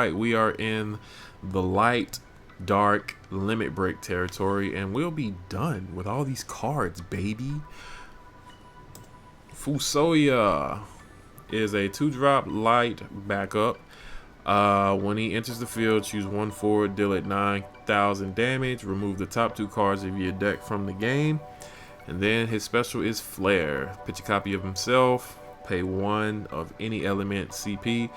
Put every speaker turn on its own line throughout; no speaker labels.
right, we are in the light, dark, limit break territory, and we'll be done with all these cards, baby. Fusoya is a 2-drop light backup. When he enters the field, choose one forward, deal it 9,000 damage, remove the top 2 cards of your deck from the game. And then his special is Flare. Pitch a copy of himself, pay 1 of any element CP,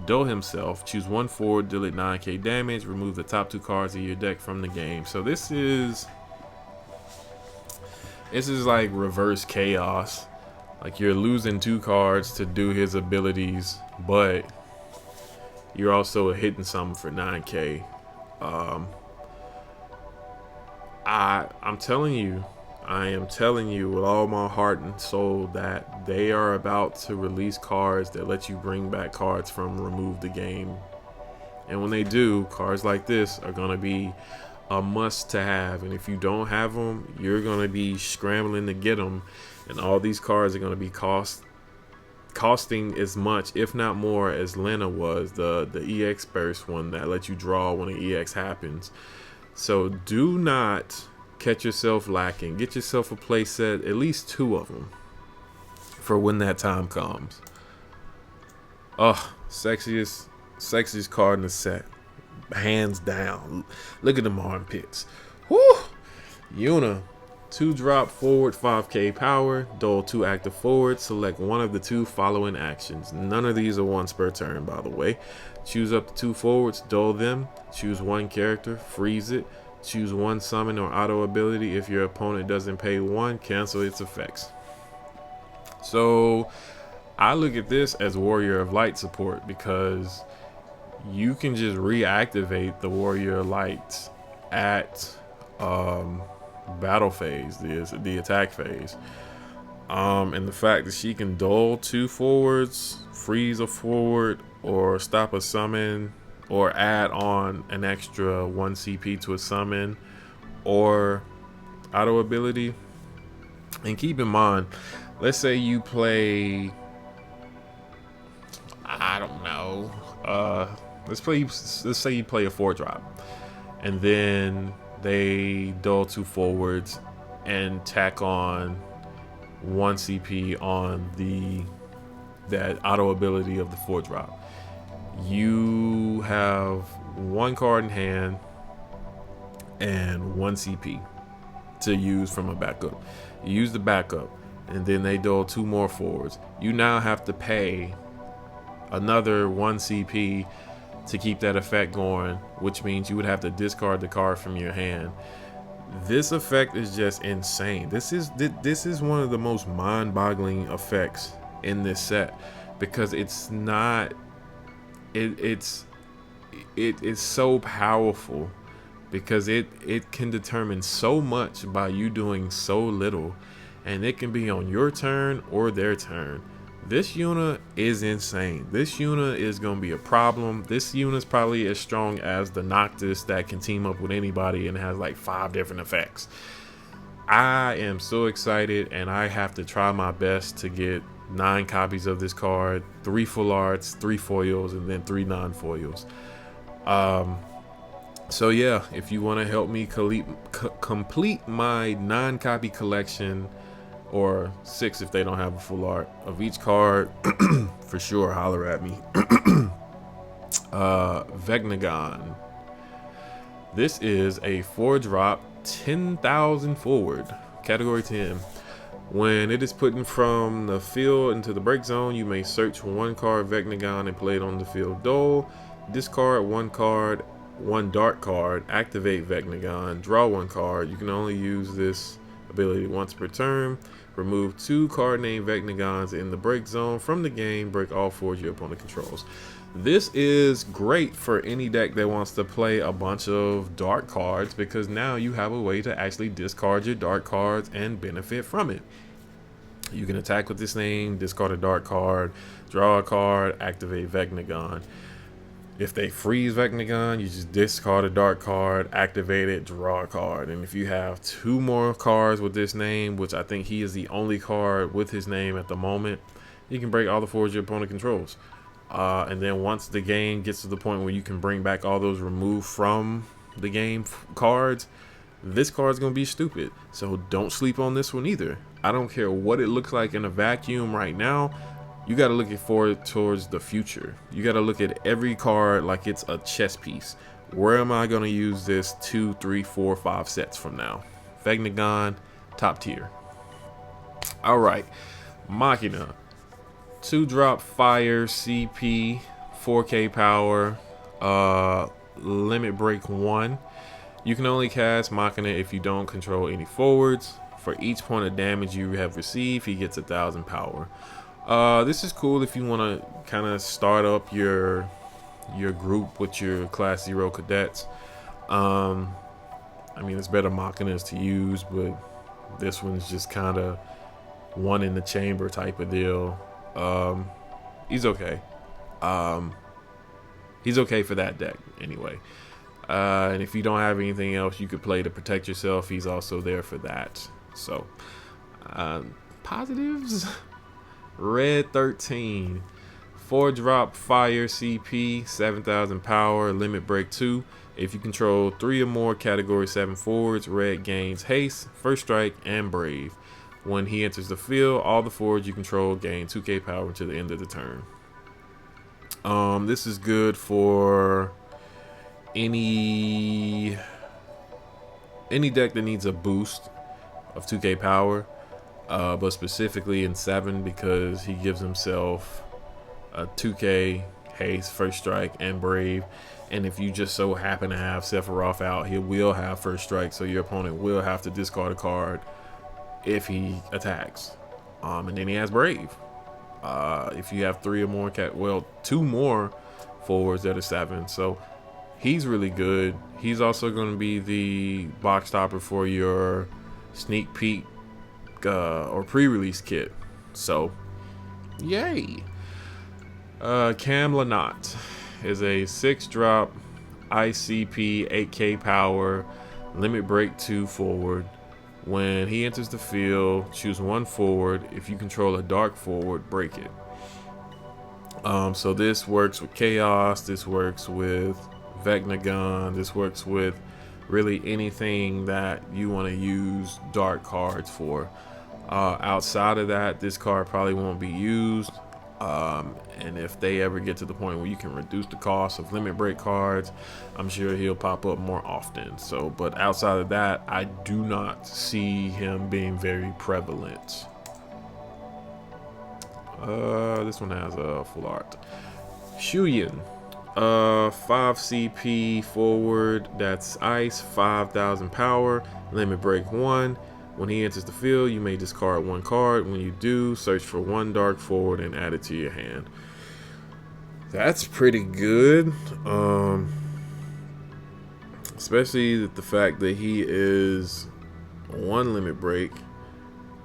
duel himself, choose one forward, deal it 9k damage, remove the top 2 cards of your deck from the game. So this is like reverse chaos. Like, you're losing 2 cards to do his abilities, but you're also hitting something for 9k. I'm telling you, I am telling you with all my heart and soul that they are about to release cards that let you bring back cards from Remove the Game. And when they do, cards like this are going to be a must to have. And if you don't have them, you're going to be scrambling to get them. And all these cards are going to be costing as much, if not more, as Lena was, the EX burst one that lets you draw when an EX happens. So do not catch yourself lacking. Get yourself a play set, at least 2 of them, for when that time comes. Oh, sexiest card in the set, hands down. Look at them armpits. Whoo! Yuna, 2-drop forward, 5k power, duel 2 active forwards, select one of the 2 following actions. None of these are once per turn, by the way. Choose up to 2 forwards, duel them, choose 1 character, freeze it, choose 1 summon or auto ability. If your opponent doesn't pay 1, cancel its effects. So I look at this as Warrior of Light support, because you can just reactivate the Warrior of Light at battle phase, the attack phase. And the fact that she can duel 2 forwards, freeze a forward, or stop a summon, or add on an extra 1 CP to a summon or auto ability. And keep in mind, let's say you play, I don't know, let's say you play a 4-drop, and then they duel 2 forwards and tack on 1 CP on that auto ability of the 4-drop. You have 1 card in hand and 1 CP to use from a backup. You use the backup, and then they duel 2 more forwards. You now have to pay another 1 CP to keep that effect going, which means you would have to discard the card from your hand. This effect is just insane. This is one of the most mind-boggling effects in this set, because it's not. It is so powerful, because it can determine so much by you doing so little, and it can be on your turn or their turn. This Yuna is insane. This Yuna is going to be a problem. This Yuna is probably as strong as the Noctis that can team up with anybody and has like 5 different effects. I am so excited, and I have to try my best to get 9 copies of this card, 3 full arts, 3 foils, and then 3 non-foils. So yeah, if you want to help me complete my 9-copy collection, or 6 if they don't have a full art of each card, for sure holler at me. Vegnagon. This is a 4-drop, 10,000 forward, category 10. When it is put from the field into the break zone, you may search 1 card Vegnagon and play it on the field. Duel, discard 1 card, 1 dark card, activate Vegnagon, draw 1 card. You can only use this ability once per turn. Remove 2 card named Vegnagons in the break zone from the game. Break all 4 your opponent controls. This is great for any deck that wants to play a bunch of dark cards, because now you have a way to actually discard your dark cards and benefit from it. You can attack with this name, discard a dark card, draw a card, activate Vegnagon. If they freeze Vegnagon, you just discard a dark card, activate it, draw a card. And if you have 2 more cards with this name, which I think he is the only card with his name at the moment, you can break all the 4s your opponent controls. And then once the game gets to the point where you can bring back all those removed from the game cards, this card's gonna be stupid. So don't sleep on this one either. I don't care what it looks like in a vacuum right now. You got to look it forward towards the future. You got to look at every card like it's a chess piece. Where am I gonna use this 2, 3, 4, 5 sets from now? Vegnagon, top tier. All right, Machina. 2-drop fire CP, 4K power, limit break 1. You can only cast Machina if you don't control any forwards. For each point of damage you have received, he gets 1,000 power. This is cool if you want to kind of start up your group with your class 0 cadets. I mean, it's better Machinas to use, but this one's just kind of one in the chamber type of deal. He's okay. He's okay for that deck anyway. And if you don't have anything else you could play to protect yourself, he's also there for that. So, positives. Red 13. 4-drop fire CP, 7,000 power, limit break 2. If you control 3 or more category 7 forwards, red gains haste, first strike, and brave. When he enters the field, all the forwards you control gain 2k power to the end of the turn. This is good for any deck that needs a boost of 2k power, but specifically in 7 because he gives himself a 2k haste, first strike, and brave. And if you just so happen to have Sephiroth out, he will have first strike, so your opponent will have to discard a card if he attacks. And then he has brave. If you have 3 or more 2 more forwards that are 7, so he's really good. He's also going to be the box topper for your sneak peek or pre-release kit. So, yay! Cam Lanat is a 6-drop ICP, 8k power, limit break 2 forward. When he enters the field, choose 1 forward. If you control a dark forward, break it. So this works with Chaos, this works with Vegnagon, this works with really anything that you want to use dark cards for. Outside of that, this card probably won't be used. And if they ever get to the point where you can reduce the cost of limit break cards, I'm sure he'll pop up more often. So, but outside of that, I do not see him being very prevalent. This one has a full art. Shuyin, 5 CP forward, that's ice, 5,000 power, limit break 1. When he enters the field, you may discard 1 card. When you do, search for 1 dark forward and add it to your hand. That's pretty good. Especially the fact that he is 1 limit break.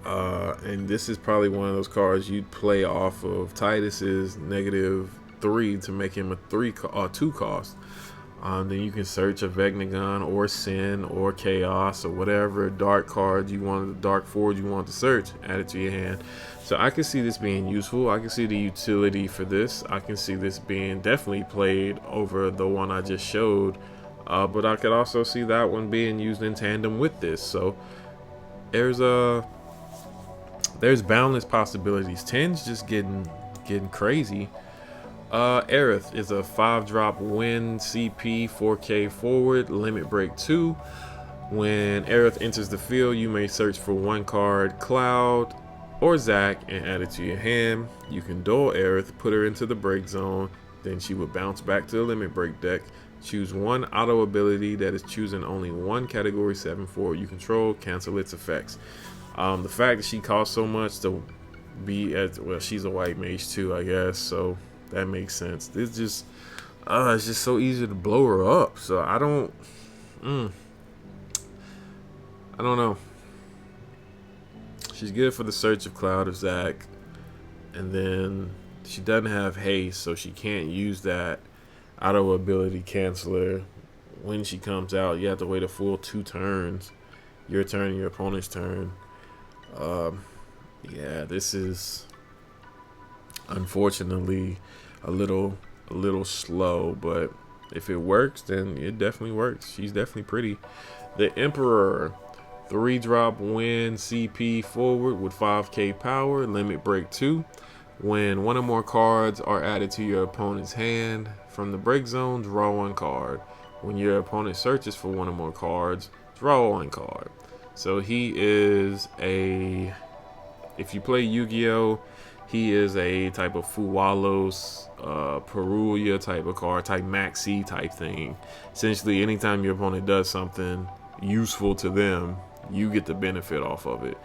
And this is probably one of those cards you'd play off of Titus's -3 to make him a 2 cost. Then you can search a Vegnagon or Sin or Chaos or whatever dark card you want, the dark forward you want to search, add it to your hand. So I can see this being useful. I can see the utility for this. I can see this being definitely played over the one I just showed. But I could also see that one being used in tandem with this. So there's boundless possibilities. 10's just getting crazy. Aerith is a 5-drop wind CP, 4k forward, limit break 2. When Aerith enters the field, you may search for 1 card, Cloud or Zack, and add it to your hand. You can duel Aerith, put her into the break zone, then she will bounce back to the limit break deck. Choose 1 auto ability that is choosing only 1 category 7 forward you control, cancel its effects. The fact that she costs so much to be well, she's a white mage too, I guess, so that makes sense. This just it's just so easy to blow her up. So I don't know. She's good for the search of Cloud or Zack, and then she doesn't have haste, so she can't use that auto ability canceler when she comes out. You have to wait a full 2 turns, your turn and your opponent's turn. Yeah, this is unfortunately a little a little slow, but if it works, then it definitely works. She's definitely pretty. The Emperor, 3-drop win CP forward with 5k power, limit break 2. When one or more cards are added to your opponent's hand from the break zone, draw one card. When your opponent searches for one or more cards, draw one card. So he is a, if you play Yu-Gi-Oh, he is a type of Fuwalos, Perulia type of card, type Maxi type thing. Essentially, anytime your opponent does something useful to them, you get the benefit off of it.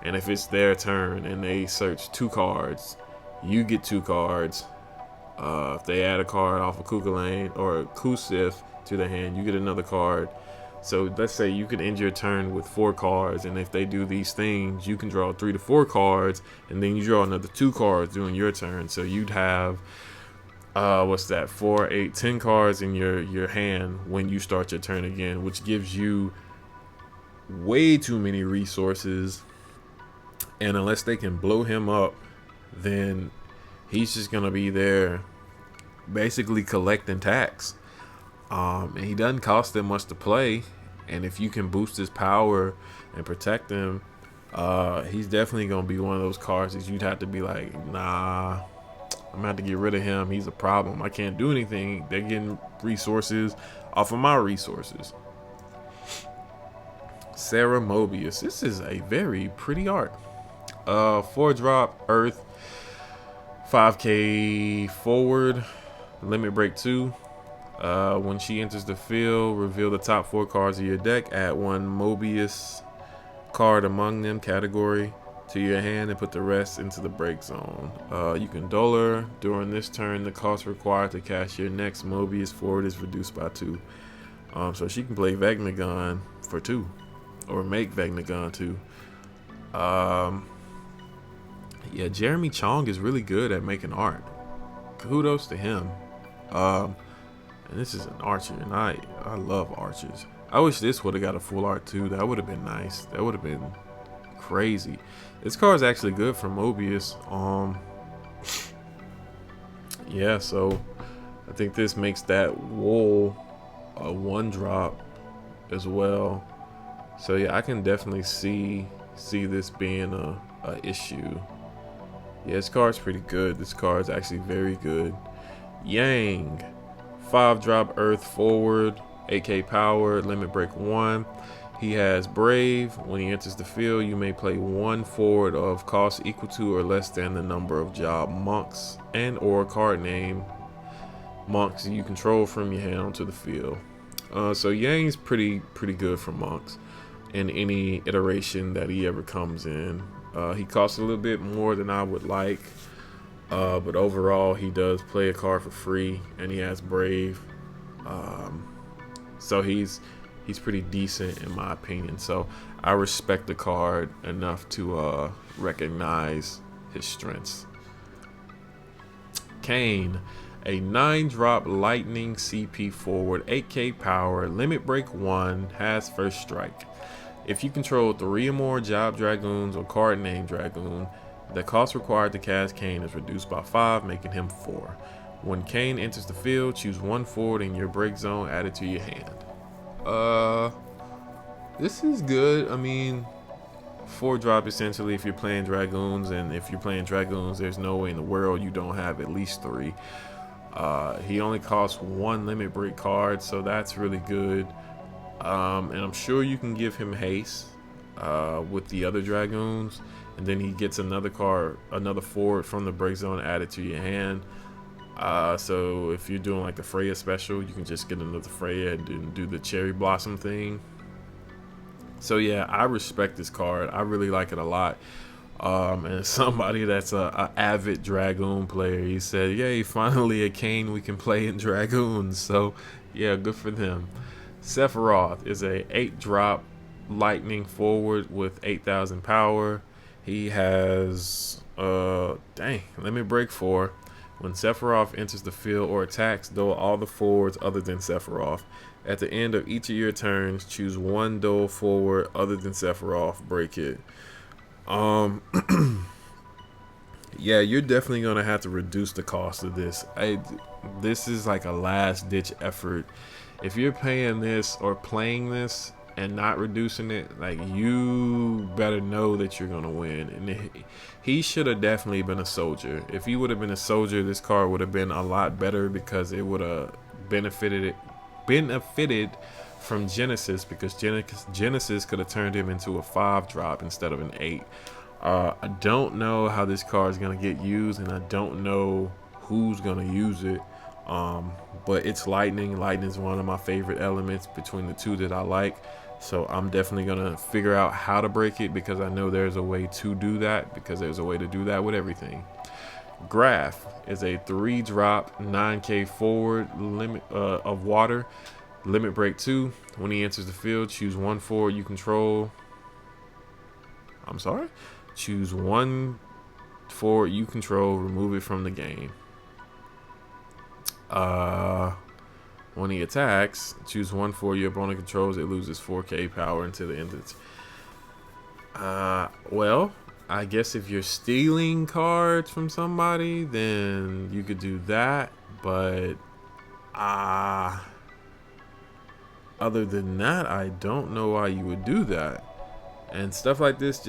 And if it's their turn and they search 2 cards, you get 2 cards. If they add a card off of Kukulane or Kusif to the hand, you get another card. So let's say you can end your turn with 4 cards, and if they do these things, you can draw 3 to 4 cards, and then you draw another 2 cards during your turn. So you'd have what's that? 4, 8, 10 cards in your hand when you start your turn again, which gives you way too many resources. And unless they can blow him up, then he's just gonna be there basically collecting tax. And he doesn't cost them much to play, and if you can boost his power and protect him, he's definitely gonna be one of those cards that you'd have to be like, nah, I'm gonna have to get rid of him. He's a problem. I can't do anything. They're getting resources off of my resources. Sarah Mobius. This is a very pretty art. 4-drop Earth, 5k forward, limit break 2. When she enters the field, reveal the top 4 cards of your deck. Add 1 Mobius card among them category to your hand and put the rest into the break zone. You can dull her. During this turn, the cost required to cast your next Mobius forward is reduced by 2. So she can play Vegnagon for 2, or make Vegnagon 2. Yeah, Jeremy Chong is really good at making art. Kudos to him. And this is an archer, and I love archers. I wish this would have got a full art too. That would have been nice. That would have been crazy. This card is actually good for Mobius. Yeah, so I think this makes that wool a 1-drop as well. So yeah, I can definitely see this being a issue. Yeah, this card's pretty good. This card's actually very good. Yang, 5-drop Earth forward, 8k power, limit break 1. He has Brave. When he enters the field, you may play 1 forward of cost equal to or less than the number of job monks and or card name monks you control from your hand onto the field. So Yang's pretty good for monks in any iteration that he ever comes in. He costs a little bit more than I would like, but overall he does play a card for free, and he has Brave. So he's pretty decent in my opinion. So I respect the card enough to recognize his strengths. Kane, a 9-drop lightning CP forward, 8k power, limit break 1, has first strike. If you control 3 or more job dragoons or card name dragoon, the cost required to cast Kane is reduced by 5, making him 4. When Kane enters the field, choose 1 forward in your break zone added to your hand. This is good. I mean, 4-drop essentially if you're playing dragoons, and if you're playing dragoons, there's no way in the world you don't have at least 3. He only costs 1 limit break card, so that's really good. And I'm sure you can give him haste with the other dragoons, and then he gets another card, another forward from the break zone added to your hand. So if you're doing like the Freya special, you can just get another Freya and do the cherry blossom thing. So yeah, I respect this card. I really like it a lot. And somebody that's a avid dragoon player, he said, yay, finally a Kane we can play in dragoons. So yeah, good for them. Sephiroth is a 8-drop lightning forward with 8,000 power. He has limit break 4. When Sephiroth enters the field or attacks, duel all the forwards other than Sephiroth. At the end of each of your turns, choose 1 duel forward other than Sephiroth, break it. Yeah, you're definitely gonna have to reduce the cost of this. This is like a last ditch effort. If you're paying this or playing this and not reducing it, like, you better know that you're gonna win. And he should have definitely been a soldier. If he would have been a soldier, this card would have been a lot better because it would have benefited from Genesis, because Genesis could have turned him into a 5-drop instead of an 8. I don't know how this card is gonna get used, and I don't know who's gonna use it. But it's lightning. Lightning is one of my favorite elements between the two that I like. So I'm definitely gonna figure out how to break it, because I know there's a way to do that, because there's a way to do that with everything. Graph is a 3-drop 9k forward limit of water. Limit break 2. When he enters the field, choose 1 forward you control. I'm sorry? Choose 1 forward you control, remove it from the game. When he attacks, choose 1 forward your opponent controls, it loses 4k power until the end of it. Well, I guess if you're stealing cards from somebody, then you could do that, but other than that, I don't know why you would do that. And stuff like this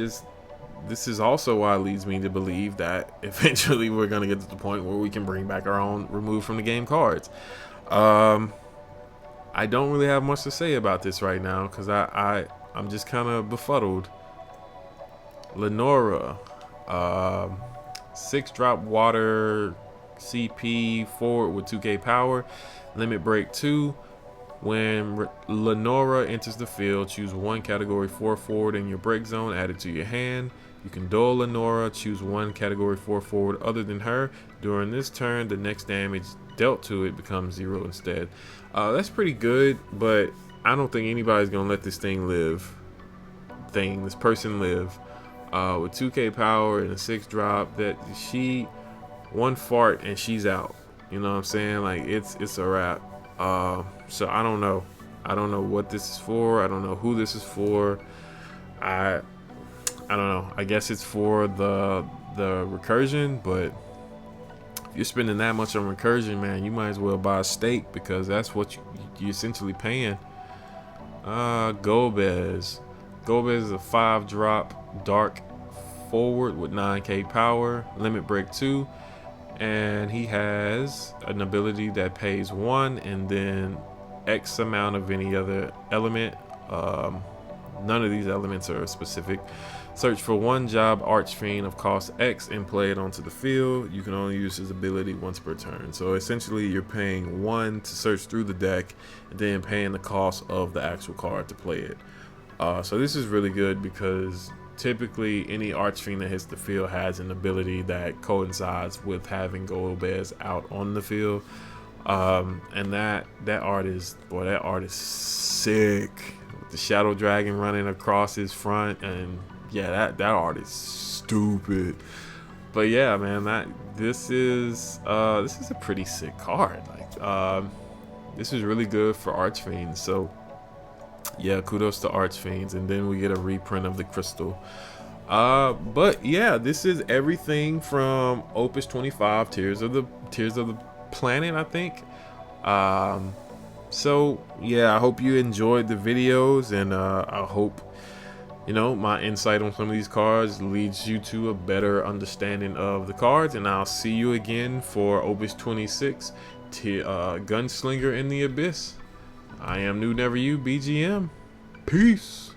this is also why it leads me to believe that eventually we're gonna get to the point where we can bring back our own remove from the game cards. I don't really have much to say about this right now, because I'm just kind of befuddled. Lenora, 6-drop water CP forward with 2k power. Limit break 2. When Lenora enters the field, choose 1 category 4 forward in your break zone, add it to your hand. You can duel Lenora, choose 1 category 4 forward other than her. During this turn, the next damage dealt to it becomes 0 instead. That's pretty good, but I don't think anybody's gonna let this thing live. This person live. With 2k power and a 6-drop, that she 1 fart and she's out. You know what I'm saying? Like, it's a wrap. So I don't know. I don't know what this is for. I don't know who this is for. I don't know. I guess it's for the recursion, but if you're spending that much on recursion, man, you might as well buy a steak, because that's what you essentially paying. Golbez. Golbez is a 5-drop dark forward with 9k power. Limit break 2. And he has an ability that pays 1 and then X amount of any other element. None of these elements are specific. Search for 1 job Archfiend of cost X and play it onto the field. You can only use his ability once per turn. So essentially you're paying 1 to search through the deck and then paying the cost of the actual card to play it. So this is really good, because typically any Archfiend that hits the field has an ability that coincides with having Golbez out on the field. And that art is sick. With the Shadow Dragon running across his front, and yeah, that art is stupid. But yeah, man, this is a pretty sick card. Like, this is really good for Archfiends. So yeah, kudos to Archfiends. And then we get a reprint of the crystal. But yeah, this is everything from Opus 25, Tears of the Planet, I think. So yeah, I hope you enjoyed the videos, and I hope, you know, my insight on some of these cards leads you to a better understanding of the cards. And I'll see you again for Opus 26, Gunslinger in the Abyss. I am New Never You, BGM. Peace.